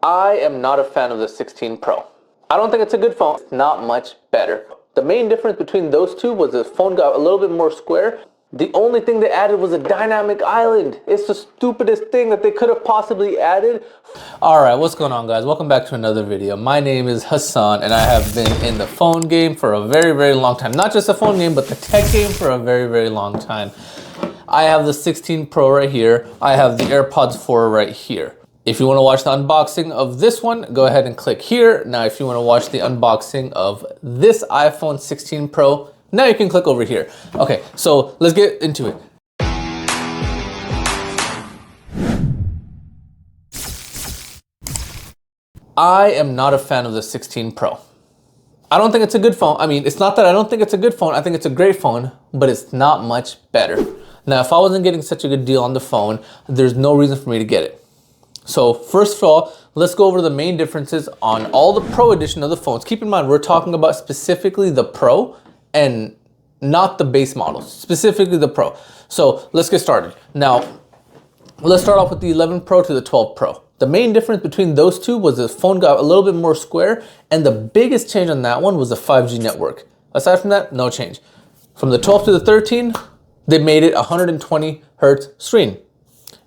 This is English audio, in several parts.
I am not a fan of the 16 Pro. I don't think it's a good phone. It's not much better. The main difference between those two was the phone got a little bit more square. The only thing they added was a dynamic island. It's the stupidest thing that they could have possibly added. Alright, what's going on, guys? Welcome back to another video. My name is Hassan and I have been in the phone game for a very long time. Not just the phone game, but the tech game for a very long time. I have the 16 Pro right here. I have the AirPods 4 right here. If you want to watch the unboxing of this one, go ahead and click here. Now, if you want to watch the unboxing of this iPhone 16 Pro, now you can click over here. Okay, so let's get into it. I am not a fan of the 16 Pro. I don't think it's a good phone. I mean, it's not that I don't think it's a good phone. I think it's a great phone, but it's not much better. Now, if I wasn't getting such a good deal on the phone, there's no reason for me to get it. So first of all, let's go over the main differences on all the Pro edition of the phones. Keep in mind, we're talking about specifically the Pro and not the base models, specifically the Pro. So let's get started. Now, let's start off with the 11 Pro to the 12 Pro. The main difference between those two was the phone got a little bit more square, and the biggest change on that one was the 5G network. Aside from that, no change. From the 12 to the 13, they made it 120 hertz screen.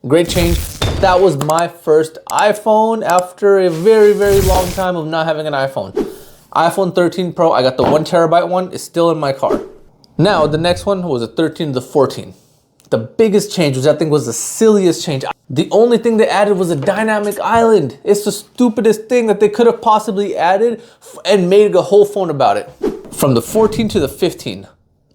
Great change. That was my first iPhone after a very long time of not having an iPhone. iPhone 13 Pro, I got the 1 terabyte one, is still in my car. Now, the next one was the 13 to the 14. The biggest change, which I think was the silliest change, the only thing they added was a dynamic island. It's the stupidest thing that they could have possibly added and made a whole phone about it. From the 14 to the 15,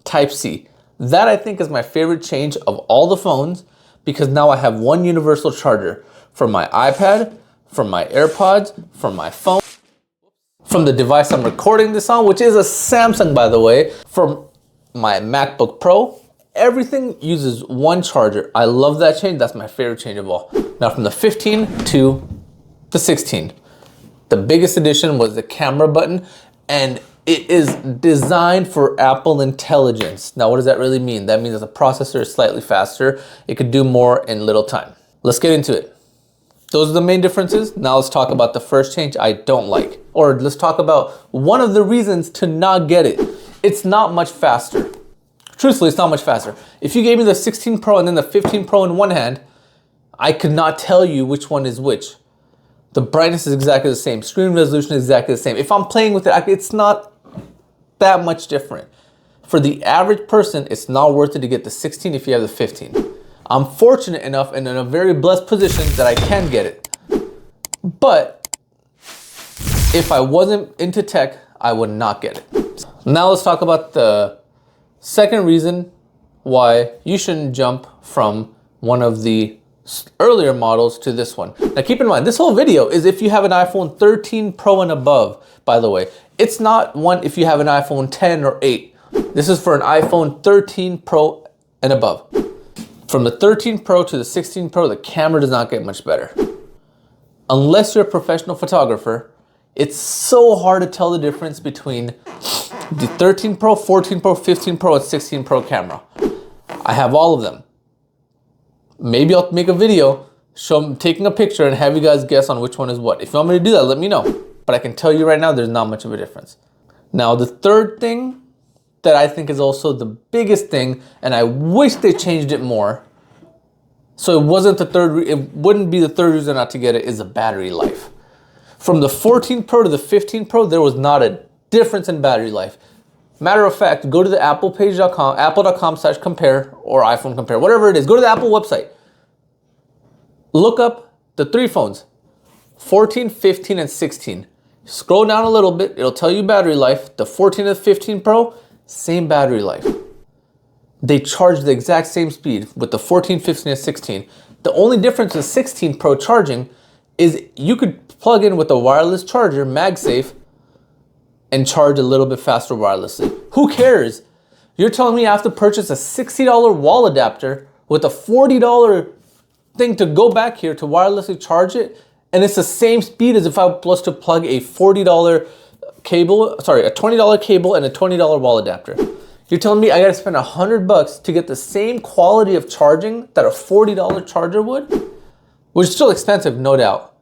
Type-C. That I think is my favorite change of all the phones, because now I have one universal charger for my iPad, for my AirPods, for my phone, from the device I'm recording this on, which is a Samsung, by the way, from my MacBook Pro. Everything uses one charger. I love that change. That's my favorite change of all. Now, from the 15 to the 16, the biggest addition was the camera button, and it is designed for Apple Intelligence. Now, what does that really mean? That means that the processor is slightly faster. It could do more in little time. Let's get into it. Those are the main differences. Now let's talk about the first change I don't like. Or let's talk about one of the reasons to not get it. It's not much faster. Truthfully, it's not much faster. If you gave me the 16 Pro and then the 15 Pro in one hand, I could not tell you which one is which. The brightness is exactly the same. Screen resolution is exactly the same. If I'm playing with it, it's not that much different. For the average person, it's not worth it to get the 16 if you have the 15. I'm fortunate enough and in a very blessed position that I can get it. But if I wasn't into tech, I would not get it. Now let's talk about the second reason why you shouldn't jump from one of the earlier models to this one. Now keep in mind, this whole video is if you have an iPhone 13 Pro and above, by the way. It's not one if you have an iPhone 10 or 8. This is for an iPhone 13 Pro and above. From the 13 Pro to the 16 Pro, the camera does not get much better. Unless you're a professional photographer, it's so hard to tell the difference between the 13 Pro, 14 Pro, 15 Pro, and 16 Pro camera. I have all of them. Maybe I'll make a video, show them taking a picture and have you guys guess on which one is what. If you want me to do that, let me know. But I can tell you right now, there's not much of a difference. Now, the third thing that I think is also the biggest thing, and I wish they changed it more, so it wouldn't be the third reason not to get it, is the battery life. From the 14 Pro to the 15 Pro, there was not a difference in battery life. Matter of fact, go to the applepage.com, apple.com/compare or iPhone compare, whatever it is. Go to the Apple website. Look up the three phones, 14, 15, and 16. Scroll down a little bit, it'll tell you battery life. The 14 and the 15 Pro, same battery life. They charge the exact same speed with the 14, 15, and 16. The only difference in 16 Pro charging is you could plug in with a wireless charger, MagSafe, and charge a little bit faster wirelessly. Who cares? You're telling me I have to purchase a $60 wall adapter with a $40 thing to go back here to wirelessly charge it, and it's the same speed as if I was to plug a $40 cable, sorry, a $20 cable and a $20 wall adapter. You're telling me I gotta spend $100 to get the same quality of charging that a $40 charger would? Which is still expensive, no doubt.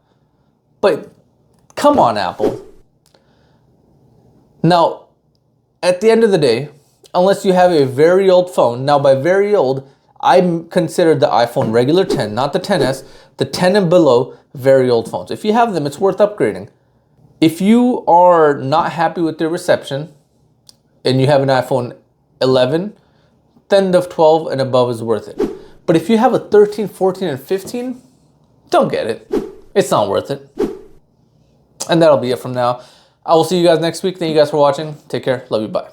But come on, Apple. Now, at the end of the day, unless you have a very old phone, now by very old, I consider the iPhone regular 10, not the 10s, the 10 and below, very old phones. If you have them, it's worth upgrading. If you are not happy with their reception and you have an iPhone 11, then the 12 and above is worth it. But if you have a 13, 14, and 15, don't get it. It's not worth it. And that'll be it from now. I will see you guys next week. Thank you guys for watching. Take care. Love you. Bye.